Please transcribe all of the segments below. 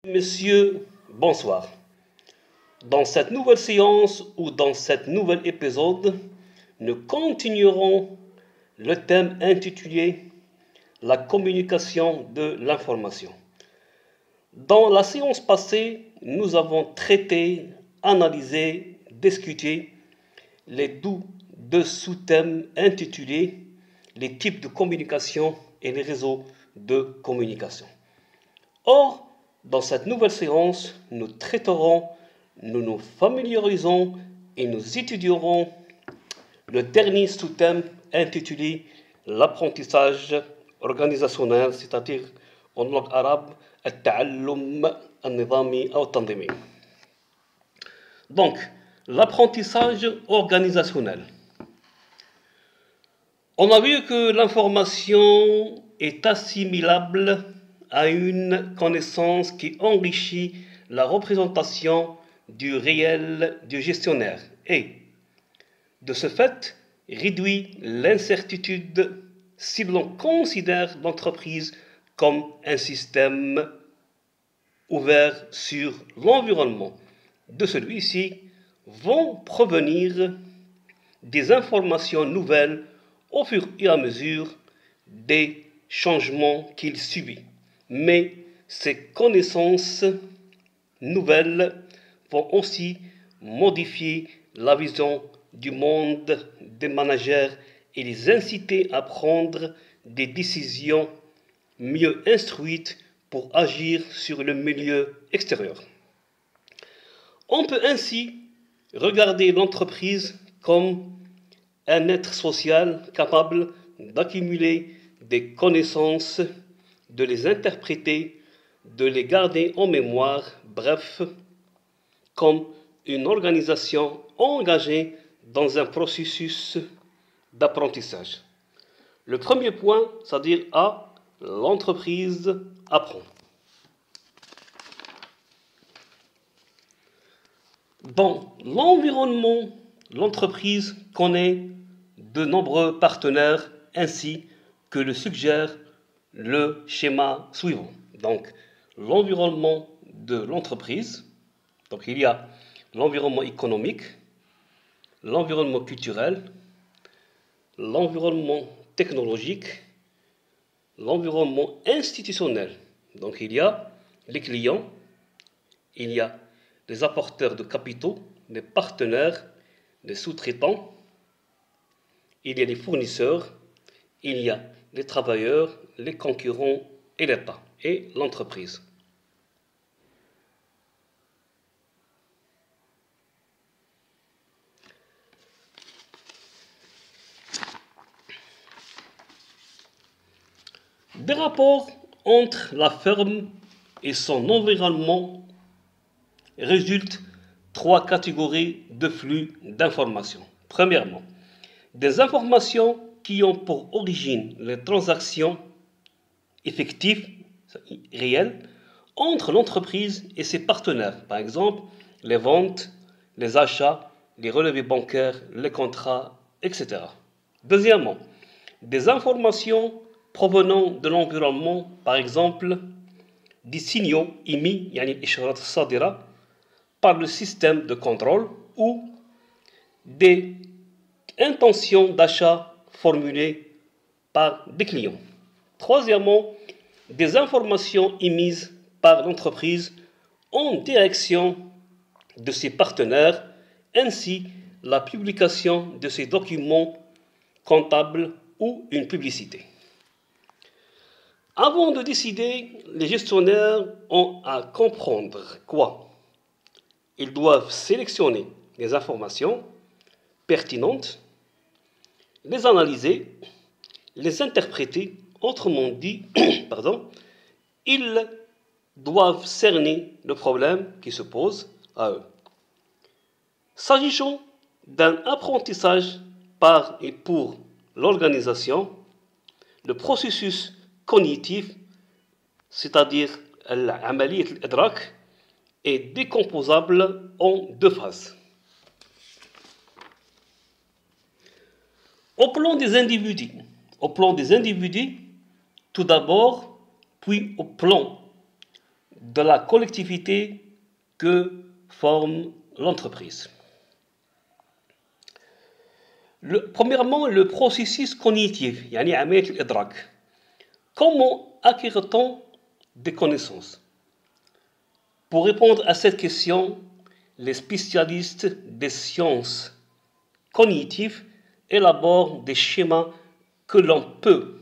Messieurs, bonsoir. Dans cette nouvelle séance ou dans cet nouvel épisode, nous continuerons le thème intitulé La communication de l'information. Dans la séance passée, nous avons traité, analysé, discuté les deux sous-thèmes intitulés Les types de communication et les réseaux de communication. Or, dans cette nouvelle séance, nous traiterons, nous nous familiarisons et nous étudierons le dernier sous-thème intitulé l'apprentissage organisationnel, c'est-à-dire en langue arabe, التعلم النظامي أو التنظيمي. Donc, l'apprentissage organisationnel. On a vu que l'information est assimilable à une connaissance qui enrichit la représentation du réel du gestionnaire et, de ce fait, réduit l'incertitude si l'on considère l'entreprise comme un système ouvert sur l'environnement. De celui-ci vont provenir des informations nouvelles au fur et à mesure des changements qu'il subit. Mais ces connaissances nouvelles vont aussi modifier la vision du monde des managers et les inciter à prendre des décisions mieux instruites pour agir sur le milieu extérieur. On peut ainsi regarder l'entreprise comme un être social capable d'accumuler des connaissances, de les interpréter, de les garder en mémoire, bref, comme une organisation engagée dans un processus d'apprentissage. Le premier point, c'est-à-dire A, l'entreprise apprend. Dans l'environnement, l'entreprise connaît de nombreux partenaires ainsi que le suggère le schéma suivant. Donc, l'environnement de l'entreprise, donc il y a l'environnement économique, l'environnement culturel, l'environnement technologique, l'environnement institutionnel. Donc il y a les clients, il y a les apporteurs de capitaux, les partenaires, les sous-traitants, il y a les fournisseurs, il y a les travailleurs, les concurrents et l'État et l'entreprise. Des rapports entre la firme et son environnement résultent trois catégories de flux d'informations. Premièrement, des informations qui ont pour origine les transactions effectives, réelles, entre l'entreprise et ses partenaires. Par exemple, les ventes, les achats, les relevés bancaires, les contrats, etc. Deuxièmement, des informations provenant de l'environnement, par exemple, des signaux émis, par le système de contrôle ou des intentions d'achat formulées par des clients. Troisièmement, des informations émises par l'entreprise en direction de ses partenaires, ainsi la publication de ces documents comptables ou une publicité. Avant de décider, les gestionnaires ont à comprendre quoi? Ils doivent sélectionner les informations pertinentes, les analyser, les interpréter, autrement dit, ils doivent cerner le problème qui se pose à eux. S'agissant d'un apprentissage par et pour l'organisation, le processus cognitif, c'est-à-dire l'amaliyyat al-idrak, est décomposable en deux phases. Au plan des individus, tout d'abord, puis au plan de la collectivité que forme l'entreprise. Premièrement, le processus cognitif, يعني عملية الإدراك. Comment acquiert-on des connaissances? Pour répondre à cette question, les spécialistes des sciences cognitives élaborent des schémas que l'on peut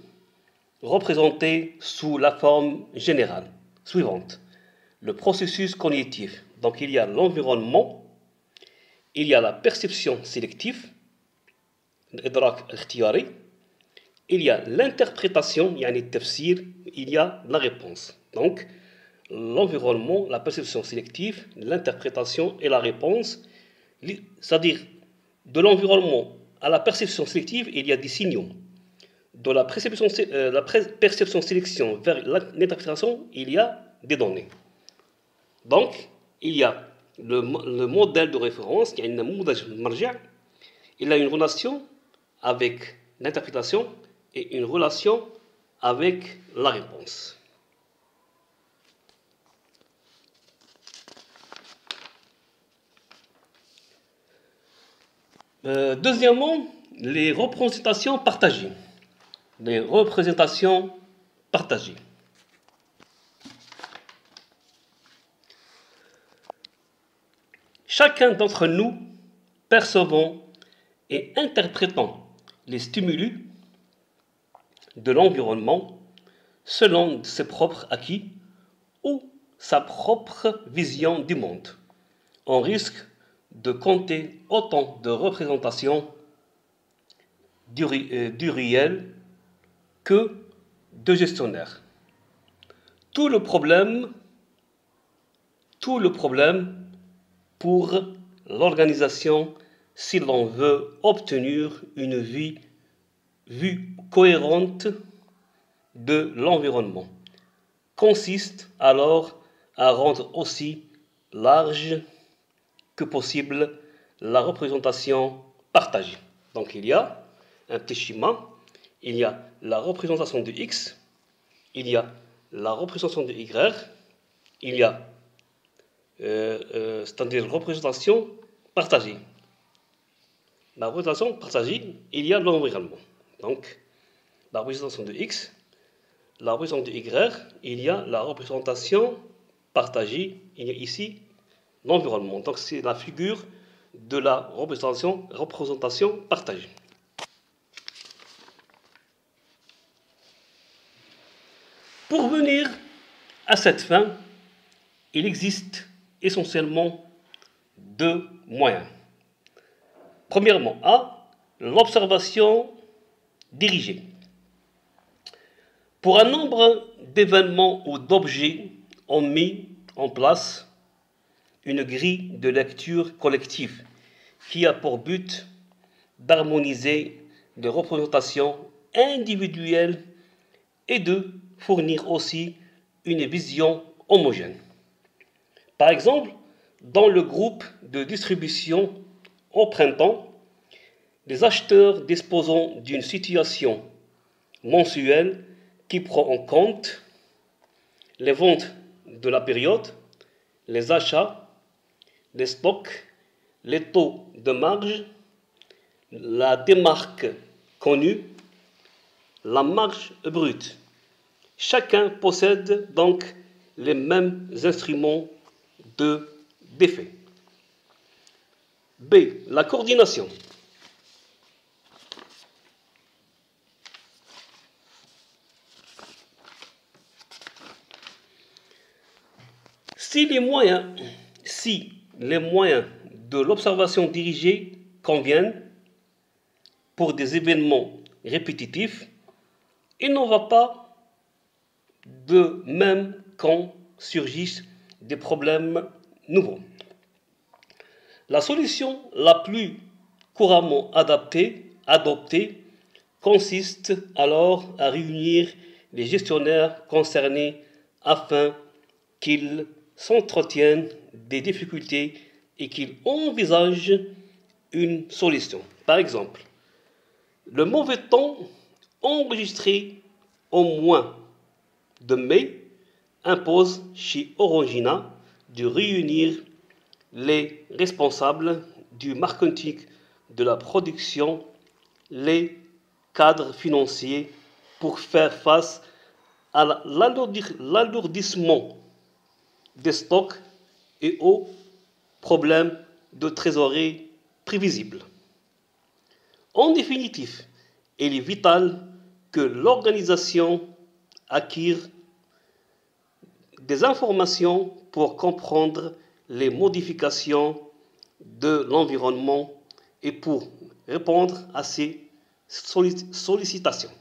représenter sous la forme générale suivante. Le processus cognitif. Donc il y a l'environnement, il y a la perception sélective, l'idrak ikhtiyari, il y a l'interprétation, يعني التفسير, il y a la réponse. Donc l'environnement, la perception sélective, l'interprétation et la réponse, c'est-à-dire de l'environnement à la perception sélective, il y a des signaux. De la perception sélection vers l'interprétation, il y a des données. Donc, il y a le modèle de référence, il y a il a une relation avec l'interprétation et une relation avec la réponse. Deuxièmement, les représentations partagées. Les représentations partagées. Chacun d'entre nous percevons et interprétons les stimuli de l'environnement selon ses propres acquis ou sa propre vision du monde. On risque de compter autant de représentations du réel que de gestionnaires. Tout le problème pour l'organisation, si l'on veut obtenir une vue cohérente de l'environnement, consiste alors à rendre aussi large que possible la représentation partagée. Donc il y a un petit schéma, il y a la représentation de X, il y a la représentation de Y, il y a c'est-à-dire représentation partagée. La représentation partagée, il y a l'environnement. Donc la représentation de X, la représentation de Y, il y a la représentation partagée, il y a ici l'environnement. Donc c'est la figure de la représentation partagée. Pour venir à cette fin, il existe essentiellement deux moyens. Premièrement, A, l'observation dirigée. Pour un nombre d'événements ou d'objets, on met en place une grille de lecture collective qui a pour but d'harmoniser les représentations individuelles et de fournir aussi une vision homogène. Par exemple, dans le groupe de distribution au printemps, les acheteurs disposant d'une situation mensuelle qui prend en compte les ventes de la période, les achats, les stocks, les taux de marge, la démarque connue, la marge brute. Chacun possède donc les mêmes instruments d'effet. B. La coordination. Si les moyens de l'observation dirigée conviennent pour des événements répétitifs, il n'en va pas de même quand surgissent des problèmes nouveaux. La solution la plus couramment adoptée consiste alors à réunir les gestionnaires concernés afin qu'ils s'entretiennent des difficultés et qu'ils envisagent une solution. Par exemple, le mauvais temps enregistré au mois de mai impose chez Orangina de réunir les responsables du marketing, de la production, les cadres financiers pour faire face à l'alourdissement des stocks et aux problèmes de trésorerie prévisibles. En définitive, il est vital que l'organisation acquiert des informations pour comprendre les modifications de l'environnement et pour répondre à ces sollicitations.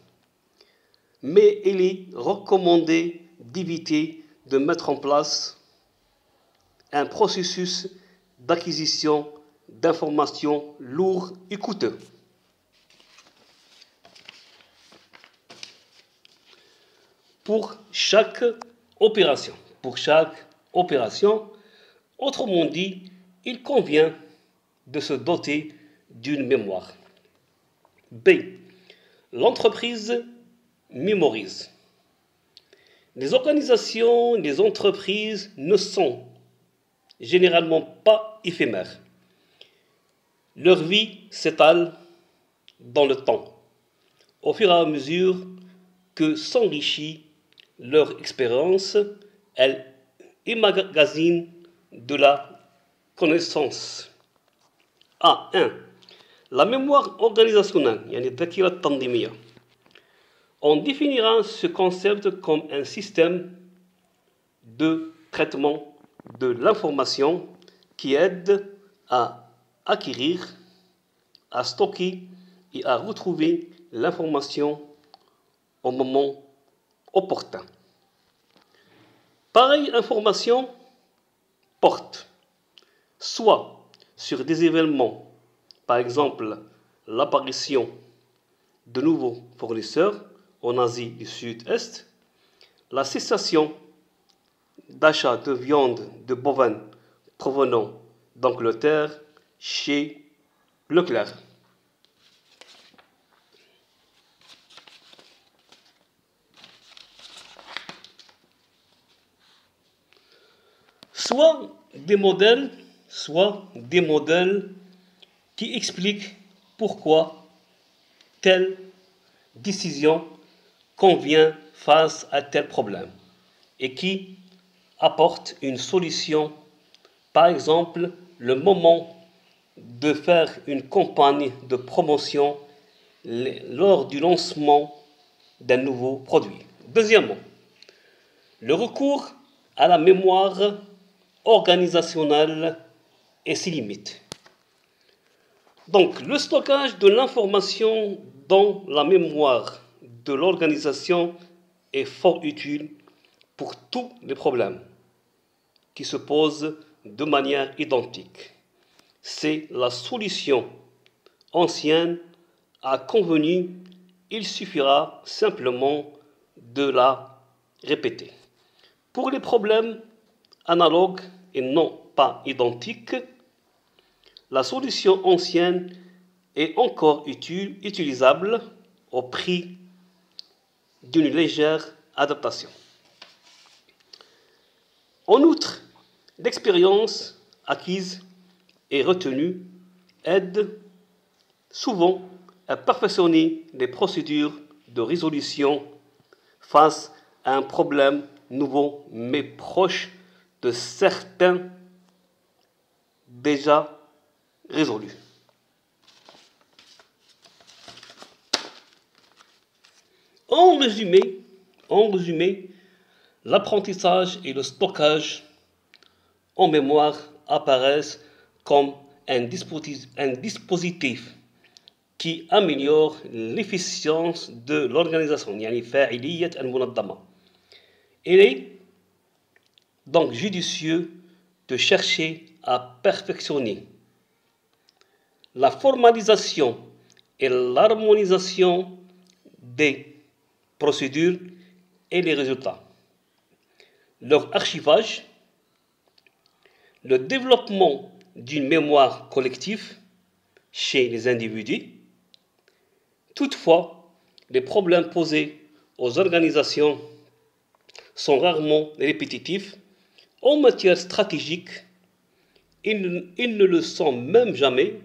Mais il est recommandé d'éviter de mettre en place un processus d'acquisition d'informations lourd et coûteux. Pour chaque opération, autrement dit, il convient de se doter d'une mémoire. B. L'entreprise mémorise. Les organisations, les entreprises ne sont généralement pas éphémères. Leur vie s'étale dans le temps, au fur et à mesure que s'enrichit leur expérience, elles emmagasinent de la connaissance. A1. La mémoire organisationnelle, on définira ce concept comme un système de traitement de l'information qui aide à acquérir, à stocker et à retrouver l'information au moment opportun. Pareille information porte soit sur des événements, par exemple l'apparition de nouveaux fournisseurs en Asie du Sud-Est, la cessation d'achat de viande de bovins provenant d'Angleterre chez Leclerc. Soit des modèles qui expliquent pourquoi telle décision convient face à tel problème et qui apportent une solution. Par exemple, le moment de faire une campagne de promotion lors du lancement d'un nouveau produit. Deuxièmement, le recours à la mémoire organisationnelle et ses limites. Donc, le stockage de l'information dans la mémoire de l'organisation est fort utile pour tous les problèmes qui se posent de manière identique. C'est la solution ancienne à convenue, il suffira simplement de la répéter. Pour les problèmes analogues et non pas identiques, la solution ancienne est encore utilisable au prix d'une légère adaptation. En outre, l'expérience acquise et retenue aide souvent à perfectionner les procédures de résolution face à un problème nouveau mais proche de certains déjà résolus. En résumé, l'apprentissage et le stockage en mémoire apparaissent comme un dispositif qui améliore l'efficience de l'organisation. Il est donc judicieux de chercher à perfectionner la formalisation et l'harmonisation des procédures et les résultats, leur archivage, le développement d'une mémoire collective chez les individus. Toutefois, les problèmes posés aux organisations sont rarement répétitifs. En matière stratégique, ils ne le sont même jamais.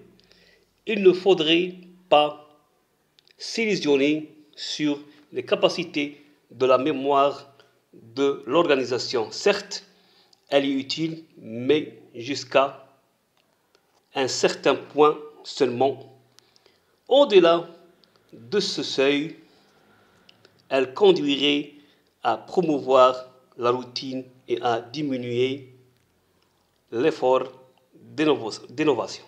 Il ne faudrait pas s'illusionner sur les capacités de la mémoire de l'organisation. Certes, elle est utile, mais jusqu'à un certain point seulement. Au-delà de ce seuil, elle conduirait à promouvoir la routine et à diminuer l'effort d'innovation.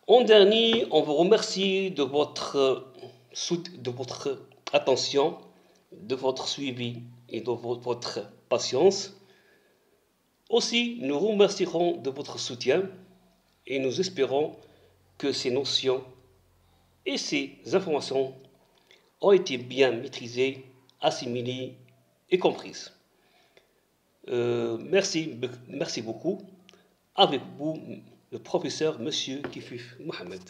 En dernier, on vous remercie de votre attention, de votre suivi et de votre patience. Aussi, nous remercierons de votre soutien et nous espérons que ces notions et ces informations ont été bien maîtrisées, assimilées et comprises. Merci beaucoup. Avec vous, le professeur Monsieur Kifif Mohamed.